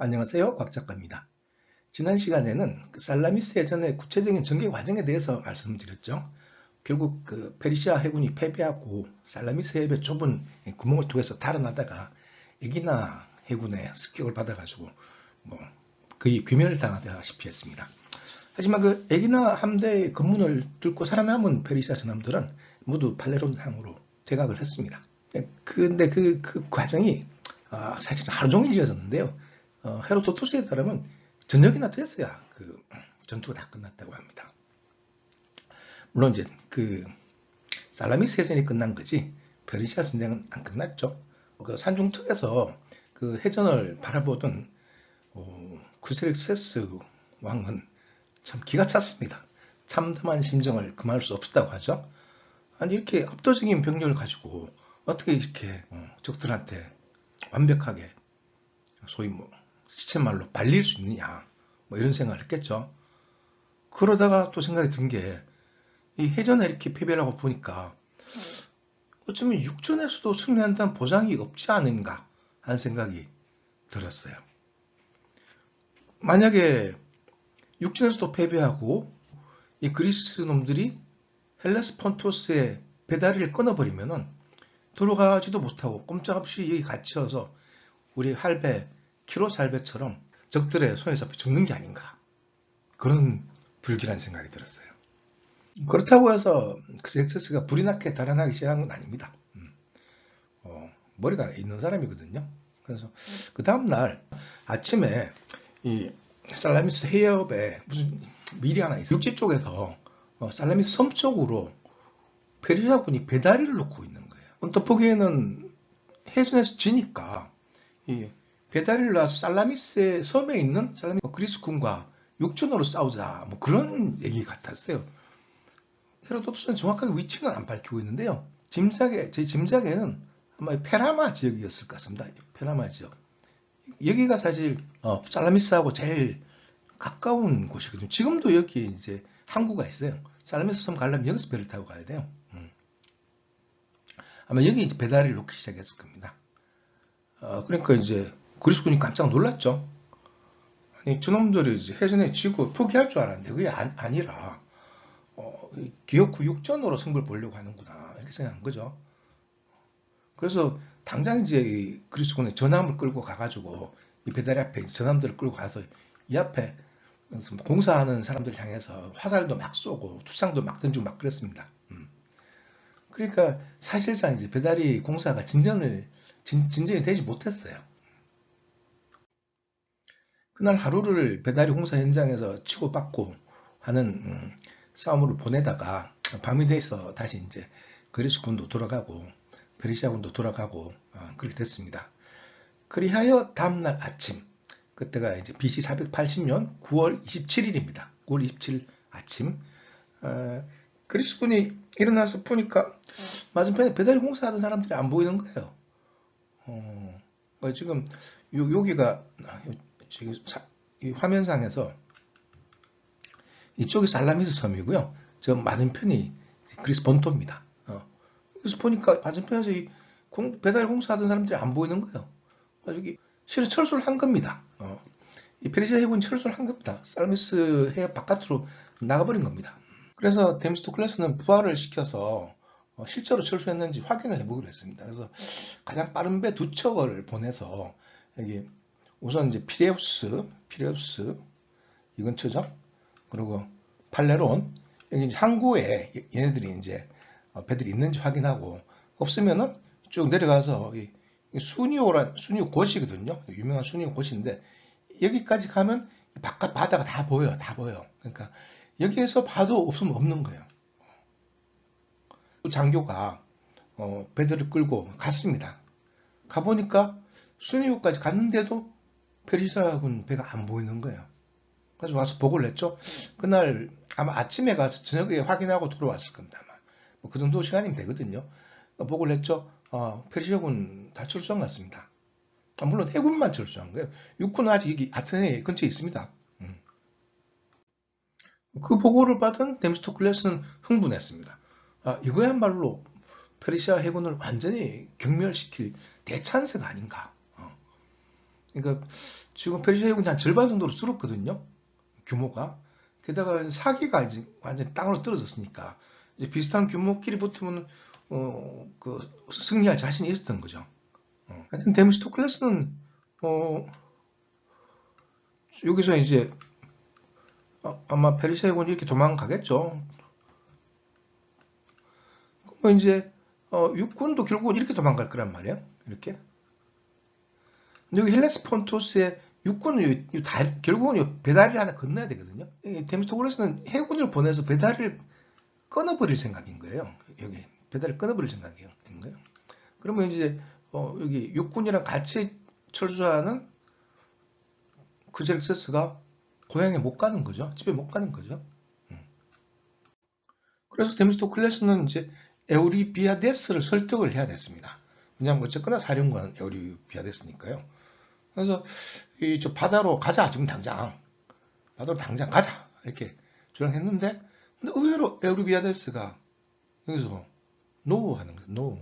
안녕하세요. 곽 작가입니다. 지난 시간에는 살라미스 해전의 구체적인 전개 과정에 대해서 말씀드렸죠. 결국 페르시아 해군이 패배하고 살라미스 해협의 좁은 구멍을 통해서 달아나다가 에기나 해군의 습격을 받아가지고 거의 귀멸을 당하다시피 했습니다. 하지만 에기나 함대의 검문을 뚫고 살아남은 페르시아 전함들은 모두 팔레론 항으로 퇴각을 했습니다. 근데 그 과정이 사실 하루 종일 이어졌는데요. 헤로도토스에 따르면 저녁이나 됐어야 전투가 다 끝났다고 합니다. 물론 이제 살라미스 해전이 끝난 거지 페르시아 전쟁은 안 끝났죠. 산중턱에서 해전을 바라보던 쿠세르세스 왕은 참 기가 찼습니다. 참담한 심정을 금할 수 없었다고 하죠. 아니 이렇게 압도적인 병력을 가지고 어떻게 이렇게 적들한테 완벽하게 소위 시쳇말로 말릴 수 있느냐 이런 생각을 했겠죠. 그러다가 또 생각이 든 게 이 해전에 이렇게 패배를 하고 보니까 어쩌면 육전에서도 승리한다는 보장이 없지 않은가 하는 생각이 들었어요. 만약에 육전에서도 패배하고 이 그리스 놈들이 헬레스폰토스의 배다리를 끊어버리면은 들어가지도 못하고 꼼짝없이 여기 갇혀서 우리 할배 키로스 할배처럼 적들의 손에 잡혀 죽는 게 아닌가 그런 불길한 생각이 들었어요. 그렇다고 해서 엑세스가 불이 나게 달아나기 시작한 건 아닙니다. 머리가 있는 사람이거든요. 그래서 그 다음날 아침에 이 살라미스 해협에 무슨 밀이 하나 있어요. 육지 쪽에서 살라미스 섬 쪽으로 페르시아군이 배다리를 놓고 있는 거예요. 언뜻 보기에는 해전에서 지니까 이 배다리를 놔서 살라미스의 섬에 있는 그리스군과 육전으로 싸우자 그런 얘기 같았어요. 헤로도토스는 정확하게 위치는 안 밝히고 있는데요. 제 짐작에는 아마 페라마 지역이었을 것 같습니다. 페라마 지역. 여기가 사실 살라미스하고 제일 가까운 곳이거든요. 지금도 여기 이제 항구가 있어요. 살라미스 섬 가려면 여기서 배를 타고 가야 돼요. 아마 여기 이제 배다리를 놓기 시작했을 겁니다. 그러니까 이제 그리스군이 깜짝 놀랐죠. 아니 저놈들이 이제 해전에 지고 포기할 줄 알았는데 그게 아니라 기어코 육전으로 승부를 보려고 하는구나 이렇게 생각한 거죠. 그래서 당장 이제 그리스군의 전함을 끌고 가가지고 이 배다리 앞에 전함들을 끌고 가서 이 앞에 공사하는 사람들 향해서 화살도 막 쏘고 투창도 막 던지고 막 그랬습니다. 그러니까 사실상 이제 배다리 공사가 진전이 되지 못했어요. 그날 하루를 배다리 공사 현장에서 치고받고 하는 싸움으로 보내다가 밤이 돼서 다시 이제 그리스 군도 돌아가고 페르시아 군도 돌아가고 그렇게 됐습니다. 그리하여 다음날 아침 그때가 이제 BC 480년 9월 27일입니다. 9월 27일 아침 그리스 군이 일어나서 보니까 맞은편에 배다리 공사하던 사람들이 안 보이는 거예요. 지금 여기가 지금 이 화면상에서 이쪽이 살라미스 섬이고요. 저 맞은편이 그리스 본토입니다. 그래서 보니까 맞은편에서 이 배달 공사하던 사람들이 안 보이는 거예요. 여기 실은 철수를 한 겁니다. 이 페르시아 해군이 철수를 한 겁니다. 살라미스 해협 바깥으로 나가버린 겁니다. 그래서 데미스토클레스는 부하를 시켜서 실제로 철수했는지 확인을 해보기로 했습니다. 그래서 가장 빠른 배 2척을 보내서 여기 우선 이제 피레우스 이 근처죠. 그리고 팔레론 여기 이제 항구에 얘네들이 이제 배들이 있는지 확인하고 없으면은 쭉 내려가서 수니오 곳이거든요. 유명한 수니오 곳인데 여기까지 가면 바깥 바다가 다 보여요. 다 보여. 그러니까 여기에서 봐도 없으면 없는 거예요. 장교가 배들을 끌고 갔습니다. 가보니까 수니오까지 갔는데도 페르시아군 배가 안 보이는 거예요. 그래서 와서 보고를 했죠. 그날 아마 아침에 가서 저녁에 확인하고 돌아왔을 겁니다. 아마 그 정도 시간이면 되거든요. 보고를 했죠. 페르시아군 다 철수한 것 같습니다. 물론 해군만 철수한 거예요. 육군은 아직 여기 아테네 근처에 있습니다. 그 보고를 받은 데미스토클레스는 흥분했습니다. 이거야말로 페르시아 해군을 완전히 경멸시킬 대찬스가 아닌가. 그러니까 지금 페르시아 해군이 한 절반 정도로 줄었거든요. 규모가. 게다가 사기가 이제 완전히 땅으로 떨어졌으니까 이제 비슷한 규모끼리 붙으면 그 승리할 자신이 있었던 거죠. 하여튼 데미스토클레스는 여기서 이제 아마 페르시아 해군이 이렇게 도망가겠죠. 뭐 이제 육군도 결국은 이렇게 도망갈 거란 말이에요. 이렇게. 근데 여기 헬레스폰토스의 육군은 결국은 배다리를 하나 건너야 되거든요. 데미스토클레스는 해군을 보내서 배다리를 끊어버릴 생각인 거예요. 여기 배다리를 끊어버릴 생각인 거예요. 그러면 이제 여기 육군이랑 같이 철수하는 크제르크세스가 고향에 못 가는 거죠. 집에 못 가는 거죠. 그래서 데미스토클레스는 이제 에우리비아데스를 설득을 해야 됐습니다. 왜냐하면 어쨌거나 사령관 에우리비아데스니까요. 그래서 저 바다로 가자 지금 당장 바다로 당장 가자 이렇게 주장했는데 근데 의외로 에우리비아데스가 여기서 노 하는 거예요. 노.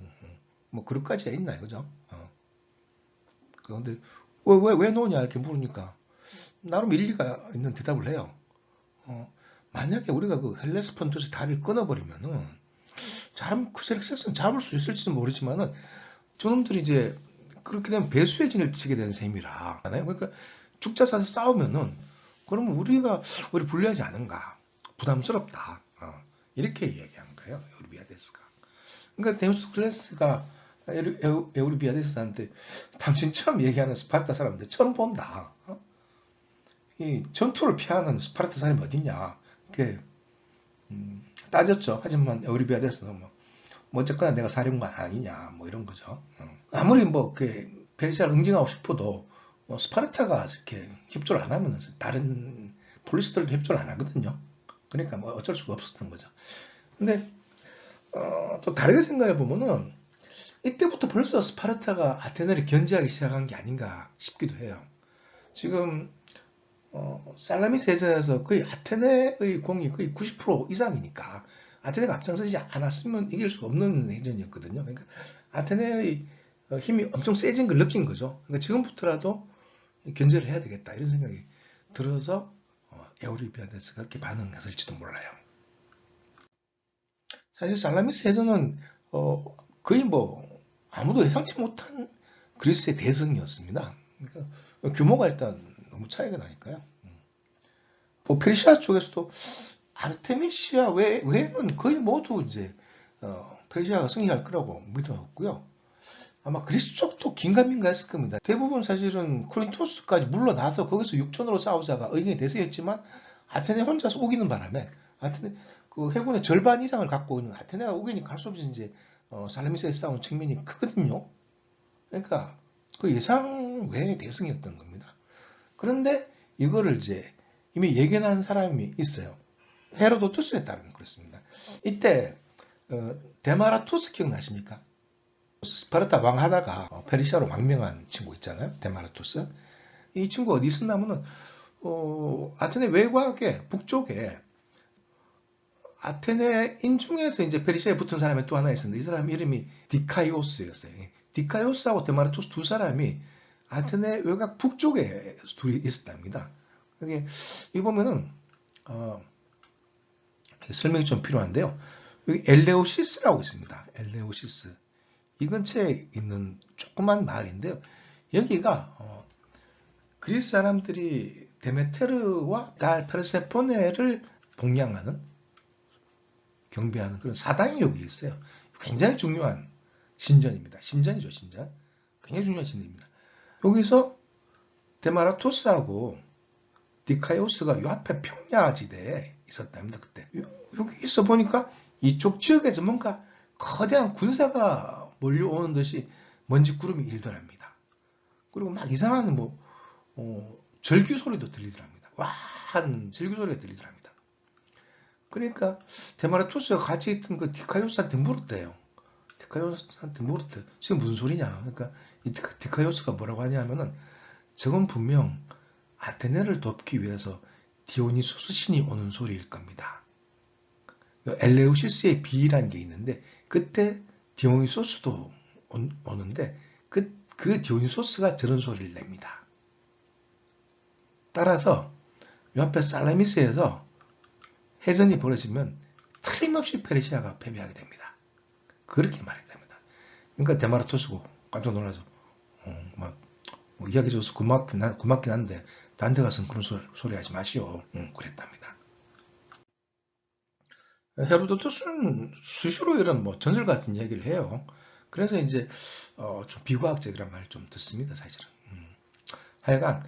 뭐 그릇까지야 있나요, 그죠? 그런데 왜 노냐 이렇게 물으니까 나름 일리가 있는 대답을 해요. 만약에 우리가 그 헬레스폰토스 다리를 끊어버리면은 크세르크세스는 잡을 수 있을지는 모르지만은 저놈들이 이제 그렇게 되면 배수의 진을 치게 되는 셈이라. 그러니까 죽자 사서 싸우면은 그러면 우리가 우리 불리하지 않은가 부담스럽다. 이렇게 얘기한 거예요. 에우리비아데스가. 그러니까 데미스토클레스가 에우리비아데스한테 당신 처음 얘기하는 스파르타 사람들 처음 본다. 이 전투를 피하는 스파르타 사람이 어딨냐. 이렇게 따졌죠. 하지만 에우리비아데스는 뭐 어쨌거나 내가 사령관 아니냐 뭐 이런 거죠. 아무리 그 페르시아를 응징하고 싶어도 스파르타가 이렇게 협조를 안 하면 다른 폴리스들도 협조를 안 하거든요. 그러니까 뭐 어쩔 수가 없었던 거죠. 근데 또 다르게 생각해 보면은 이때부터 벌써 스파르타가 아테네를 견제하기 시작한 게 아닌가 싶기도 해요. 지금 살라미스 해전에서 거의 아테네의 공이 거의 90% 이상이니까 아테네가 앞장서지 않았으면 이길 수 없는 해전이었거든요. 그러니까 아테네의 힘이 엄청 세진 걸 느낀 거죠. 그러니까 지금부터라도 견제를 해야 되겠다 이런 생각이 들어서 에우리비아데스가 그렇게 반응했을지도 몰라요. 사실 살라미스 해전은 거의 뭐 아무도 예상치 못한 그리스의 대승이었습니다. 그러니까 규모가 일단 너무 차이가 나니까요. 페르시아 쪽에서도 아르테미시아 외에는 거의 모두 이제 페르시아가 승리할 거라고 믿었고요. 아마 그리스 쪽도 긴가민가 했을 겁니다. 대부분 사실은 코린토스까지 물러나서 거기서 육전으로 싸우자가 의견이 대세였지만 아테네 혼자서 우기는 바람에 아테네 그 해군의 절반 이상을 갖고 있는 아테네가 우기니까 할 수 없이 이제 살라미스에 싸운 측면이 크거든요. 그러니까 그 예상 외의 대승이었던 겁니다. 그런데 이거를 이제 이미 예견한 사람이 있어요. 헤로도투스에 따르면 그렇습니다. 이때 데마라투스 기억나십니까? 스파르타 왕 하다가 페르시아로 망명한 친구 있잖아요. 데마라투스. 이 친구 어디 있었냐면은 아테네 외곽에 북쪽에 아테네 인중에서 이제 페르시아에 붙은 사람이 또 하나 있었는데 이 사람 이름이 디카이오스였어요. 디카이오스하고 데마라투스 두 사람이 아테네 외곽 북쪽에 둘이 있었답니다. 여기 이 보면은 설명이 좀 필요한데요. 여기 엘레오시스라고 있습니다. 엘레오시스. 이 근처에 있는 조그만 마을인데요. 여기가 그리스 사람들이 데메테르와 달 페르세포네를 봉양하는 경배하는 그런 사당이 여기 있어요. 굉장히 중요한 신전입니다. 신전이죠, 신전. 굉장히 중요한 신전입니다. 여기서 데마라토스하고 디카이오스가 요 앞에 평야지대에 있었답니다. 그때 여기 있어 보니까 이쪽 지역에서 뭔가 거대한 군사가 몰려오는 듯이 먼지 구름이 일더랍니다. 그리고 막 이상한 절규 소리도 들리더랍니다. 와한 절규 소리가 들리더랍니다. 그러니까 데마라토스가 같이 있던 그 디카이오스한테 물었대요. 디카이오스한테 물었대요. 지금 무슨 소리냐? 그러니까 이 디카이오스가 뭐라고 하냐면은 저건 분명 아테네를 돕기 위해서 디오니소스 신이 오는 소리일 겁니다. 엘레우시스의 비라는 게 있는데 그때 디오니소스도 오는데 그 디오니소스가 저런 소리를 냅니다. 따라서 옆에 살라미스에서 해전이 벌어지면 틀림없이 페르시아가 패배하게 됩니다. 그렇게 말이 됩니다. 그러니까 데마르토스고 깜짝 놀라서 막 이야기 줘서 고맙긴 한데 딴 데 가서는 그런 소리 하지 마시오. 그랬답니다. 헤로도토스는 수시로 이런 뭐 전설 같은 얘기를 해요. 그래서 이제 좀 비과학적이란 말을 좀 듣습니다, 사실은. 하여간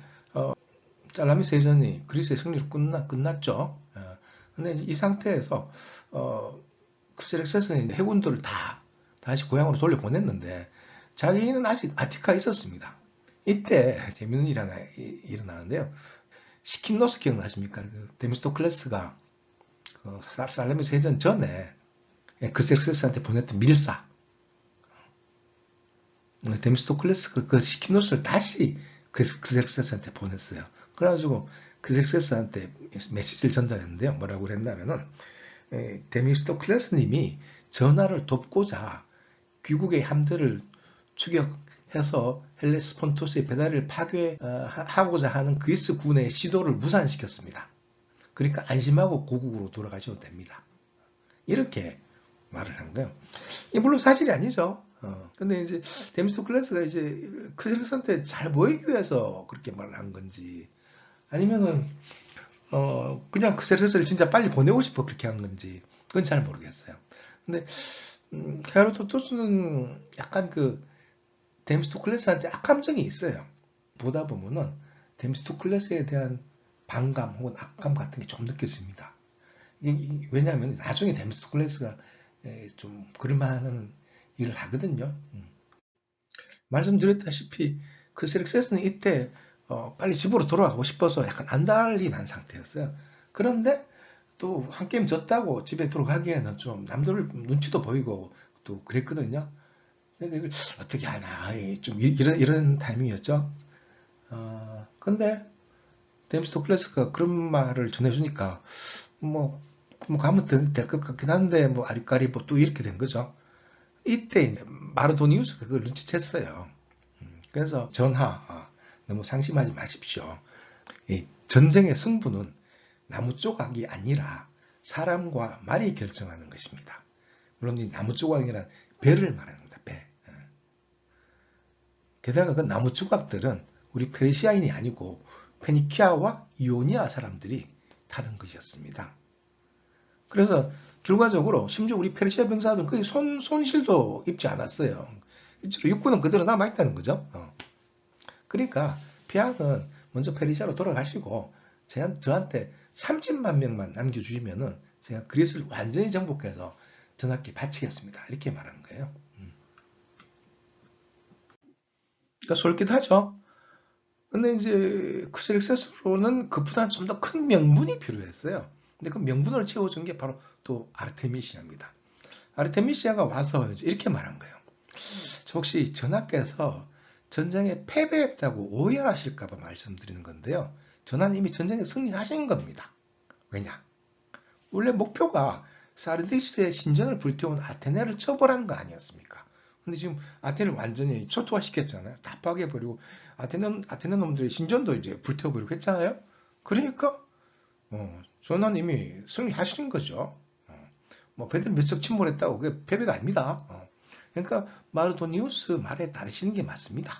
살라미스 해전이 그리스의 승리로 끝났죠. 근데 이 상태에서 크세렉세스는 해군들을 다 다시 고향으로 돌려보냈는데 자기는 아직 아티카에 있었습니다. 이때 재밌는 일이 하나 일어나는데요. 시킨노스 기억나십니까? 그 데미스토클레스가 그 살라미스 해전 전에 크세렉세스한테 보냈던 밀사. 데미스토클레스가 그 시키노스를 다시 크세렉세스한테 보냈어요. 그래가지고 크세렉세스한테 메시지를 전달했는데요. 뭐라고 그랬냐면은 데미스토클레스님이 전하를 돕고자 귀국의 함대를 추격해서 헬레스폰토스의 배달을 파괴하고자 하는 그리스 군의 시도를 무산시켰습니다. 그러니까 안심하고 고국으로 돌아가셔도 됩니다. 이렇게 말을 한 거예요. 이게 물론 사실이 아니죠. 근데 이제 데미스토클레스가 이제 크세렉스한테 잘 보이기 위해서 그렇게 말을 한 건지 아니면은 그냥 크세렉스를 진짜 빨리 보내고 싶어 그렇게 한 건지 그건 잘 모르겠어요. 근데 헤로도토스는 약간 그 데미스토클레스한테 악감정이 있어요. 보다 보면은 데미스토클레스에 대한 반감 혹은 악감 같은 게 좀 느껴집니다. 왜냐하면 나중에 데미스토클레스가 좀 그럴만한 일을 하거든요. 말씀드렸다시피 크세렉세스는 이때 빨리 집으로 돌아가고 싶어서 약간 안달이 난 상태였어요. 그런데 또 한 게임 졌다고 집에 들어가기에는 좀 남들 눈치도 보이고 또 그랬거든요. 근데 이걸 어떻게 하나 좀 이런 타이밍이었죠. 근데 데미스토클레스가 그런 말을 전해주니까 뭐 가면 될 것 같긴 한데 뭐 아리까리 뭐 또 이렇게 된 거죠. 이때 이제 마르도니우스가 그걸 눈치챘어요. 그래서 전하 너무 상심하지 마십시오. 이 전쟁의 승부는 나무 조각이 아니라 사람과 말이 결정하는 것입니다. 물론 이 나무 조각이란 배를 말하는 겁니다. 배. 게다가 그 나무 조각들은 우리 페르시아인이 아니고 페니키아와 이오니아 사람들이 타는 것이었습니다. 그래서 결과적으로 심지어 우리 페르시아 병사들은 거의 손실도 입지 않았어요. 육군은 그대로 남아있다는 거죠. 그러니까 피아는 먼저 페르시아로 돌아가시고 저한테 30만 명만 남겨주시면은 제가 그리스를 완전히 정복해서 전하께 바치겠습니다. 이렇게 말하는 거예요. 그러니까 솔깃하죠. 근데 이제 크세렉세스로는 그보다 좀 더 큰 명분이 필요했어요. 근데 그 명분을 채워준 게 바로 또 아르테미시아입니다. 아르테미시아가 와서 이렇게 말한 거예요. 혹시 전하께서 전쟁에 패배했다고 오해하실까봐 말씀드리는 건데요. 전하는 이미 전쟁에 승리하신 겁니다. 왜냐? 원래 목표가 사르디스의 신전을 불태운 아테네를 처벌하는 거 아니었습니까? 근데 지금 아테네를 완전히 초토화시켰잖아요. 다 파괴해버리고 아테네 놈들의 신전도 이제 불태워버리고 했잖아요. 그러니까 전하는 이미 승리하신 거죠. 뭐 배들 몇 척 침몰했다고 그게 패배가 아닙니다. 그러니까 마르도니우스 말에 따르시는 게 맞습니다.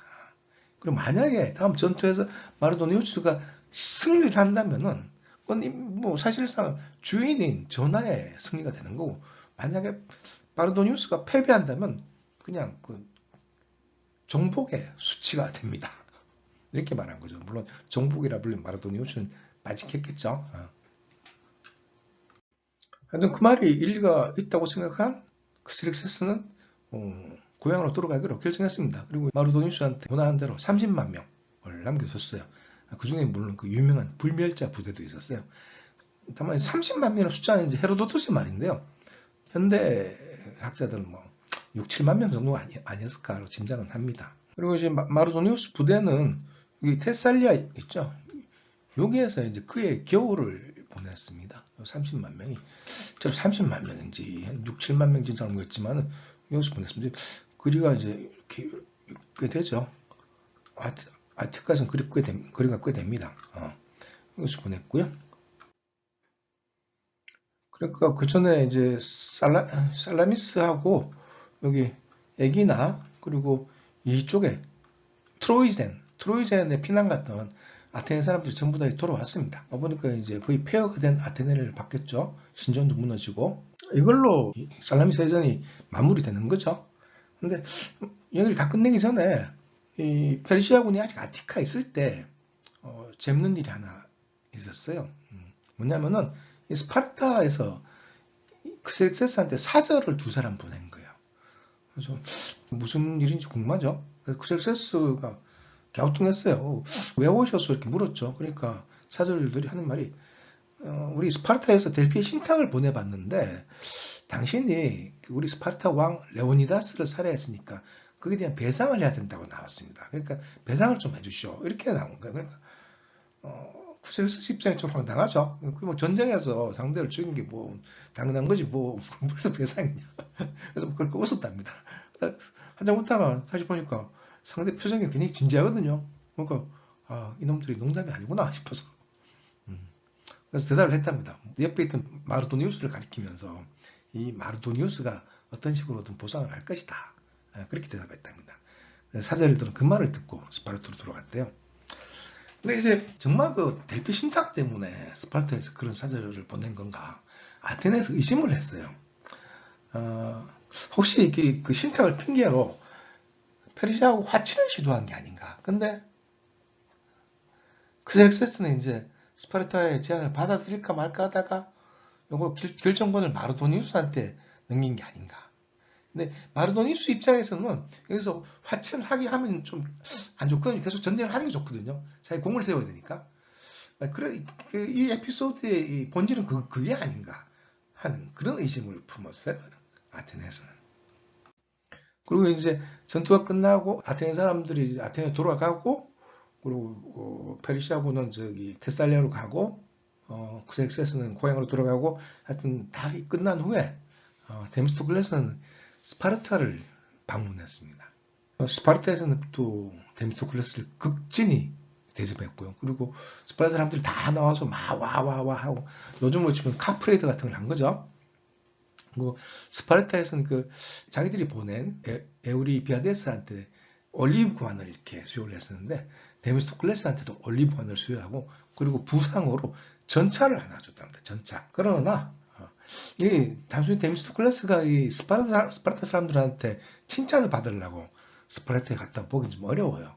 그리고 만약에 다음 전투에서 마르도니우스가 승리를 한다면은 그건 뭐 사실상 주인인 전하의 승리가 되는 거고 만약에 마르도니우스가 패배한다면 그냥 그 정복의 수치가 됩니다. 이렇게 말한 거죠. 물론 정복이라 불린 마르도니우스는 빠직했겠죠. 하여튼 그 말이 일리가 있다고 생각한 크스릭세스는 고향으로 돌아가기로 결정했습니다. 그리고 마르도니우스한테 원하는 대로 30만 명을 남겨줬어요. 그 중에 물론 그 유명한 불멸자 부대도 있었어요. 다만 30만 명의 숫자는 이제 헤로도토스의 말인데요. 현대 학자들은 뭐 6, 7만 명 정도가 아니었을까로 짐작은 합니다. 그리고 이제 마르도니우스 부대는 여기 테살리아 있죠. 여기에서 이제 그의 겨울을 보냈습니다. 30만 명이. 저 30만 명인지 6, 7만 명인지 잘 모르겠지만 여기서 보냈습니다. 거리가 이제 이렇게 꽤 되죠. 아직까지는 거리가 꽤 됩니다. 여기서 보냈고요. 그러니까 그 전에 이제 살라미스하고 여기 에기나 그리고 이쪽에 트로이젠에 피난 갔던 아테네 사람들이 전부 다 돌아왔습니다. 보니까 이제 거의 폐허가 된 아테네를 받겠죠. 신전도 무너지고 이걸로 살라미스 해전이 마무리되는 거죠. 근데 여기를 다 끝내기 전에 이 페르시아군이 아직 아티카에 있을 때 재밌는 일이 하나 있었어요. 뭐냐면은 이 스파르타에서 크셀세스한테 사절을 두 사람 보낸 거예요. 그래서 무슨 일인지 궁금하죠. 그래서 크셀세스가 갸우뚱했어요. 왜 오셔서 이렇게 물었죠. 그러니까 사절들이 하는 말이 우리 스파르타에서 델피에 신탁을 보내봤는데 당신이 우리 스파르타 왕 레오니다스를 살해했으니까 거기에 대한 배상을 해야 된다고 나왔습니다. 그러니까 배상을 좀 해주시오. 이렇게 나온 거예요. 그러니까 쿠셀스 입장이 좀 황당하죠. 뭐 전쟁에서 상대를 죽인 게 뭐 당연한 거지 뭐 무슨 배상이냐. 그래서 그렇게 웃었답니다. 한장 웃다가 다시 보니까 상대 표정이 굉장히 진지하거든요. 그러니까 이놈들이 농담이 아니구나 싶어서 그래서 대답을 했답니다. 옆에 있던 마르도니우스를 가리키면서 이 마르도니우스가 어떤 식으로든 보상을 할 것이다. 그렇게 대답했답니다. 사절들은 그 말을 듣고 스파르타로 돌아갔대요. 근데 이제 정말 그 델피 신탁 때문에 스파르타에서 그런 사절을 보낸 건가? 아테네에서 의심을 했어요. 혹시 이게 그 신탁을 핑계로 페르시아하고 화친을 시도한 게 아닌가? 근데 크셀세스는 이제 스파르타의 제안을 받아들일까 말까 하다가 요거 결정권을 마르도니우스한테 넘긴 게 아닌가? 근데 마르도니우스 입장에서는 여기서 화친을 하게 하면 좀 안 좋거든요. 계속 전쟁을 하는 게 좋거든요. 자기 공을 세워야 되니까. 그래, 이 에피소드의 본질은 그게 아닌가 하는 그런 의심을 품었어요. 아테네에서는. 그리고 이제 전투가 끝나고 아테네 사람들이 아테네 돌아가고 그리고 페르시아군은 저기 테살리아로 가고 쿠셀세스는 고향으로 돌아가고 하여튼 다 끝난 후에 데미스토클레스는 스파르타를 방문했습니다. 스파르타에서는 또 데미스토클레스를 극진히 대접했고요. 그리고 스파르타 사람들이 다 나와서 막 와 하고 요즘으로 치면 카프레이드 같은 걸 한 거죠. 그리고 스파르타에서는 그 자기들이 보낸 에우리비아데스한테 올리브관을 이렇게 수여를 했었는데 데미스토클레스한테도 올리브관을 수여하고 그리고 부상으로 전차를 하나 줬답니다. 전차. 그러나 이 단순히 데미스토클레스가 이 스파르타 사람들한테 칭찬을 받으려고 스파르타에 갔다 보긴 좀 어려워요.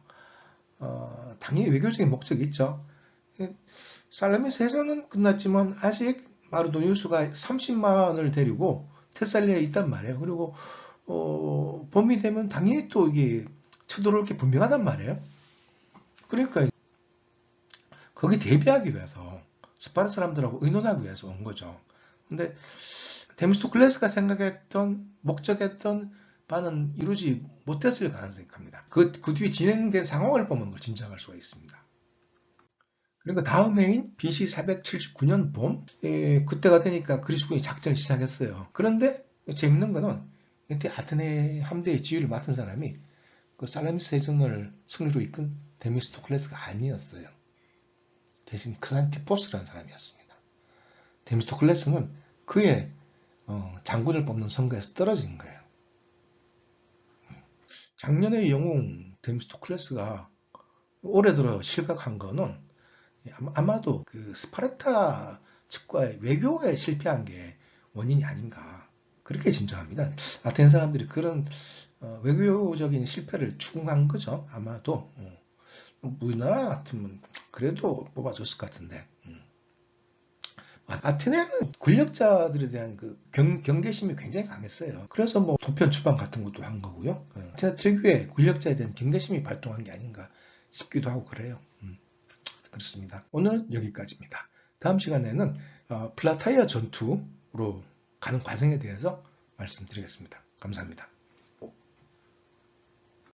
당연히 외교적인 목적이 있죠. 살라미스 해전은 끝났지만 아직 마르도니우스가 30만을 데리고 테살리아에 있단 말이에요. 그리고 봄이 되면 당연히 또 이게 쳐들어올 게 분명하단 말이에요. 그러니까 거기 대비하기 위해서 스파르타 사람들하고 의논하기 위해서 온 거죠. 근데 데미스토클레스가 생각했던 목적했던 바는 이루지 못했을 가능성이 큽니다. 그 뒤에 진행된 상황을 보면 그걸 짐작할 수가 있습니다. 그리고 다음 해인 BC 479년 봄 그때가 되니까 그리스군이 작전을 시작했어요. 그런데 재밌는 거는 이때 아테네 함대의 지휘를 맡은 사람이 그 살라미스 해전을 승리로 이끈 데미스토클레스가 아니었어요. 대신 크산티포스라는 사람이었습니다. 데미스토클레스는 그의 장군을 뽑는 선거에서 떨어진 거예요. 작년의 영웅 데미스토클레스가 올해 들어 실각한 거는 아마도 그 스파르타 측과의 외교에 실패한 게 원인이 아닌가 그렇게 짐작합니다. 아테네 사람들이 그런 외교적인 실패를 추궁한 거죠. 아마도 우리나라 같으면 그래도 뽑아줬을 것 같은데 아테네는 권력자들에 대한 그 경계심이 굉장히 강했어요. 그래서 뭐 도편 추방 같은 것도 한 거고요. 아테네 특유의 권력자에 대한 경계심이 발동한 게 아닌가 싶기도 하고 그래요. 그렇습니다. 오늘 여기까지입니다. 다음 시간에는 플라타이아 전투로 가는 과정에 대해서 말씀드리겠습니다. 감사합니다.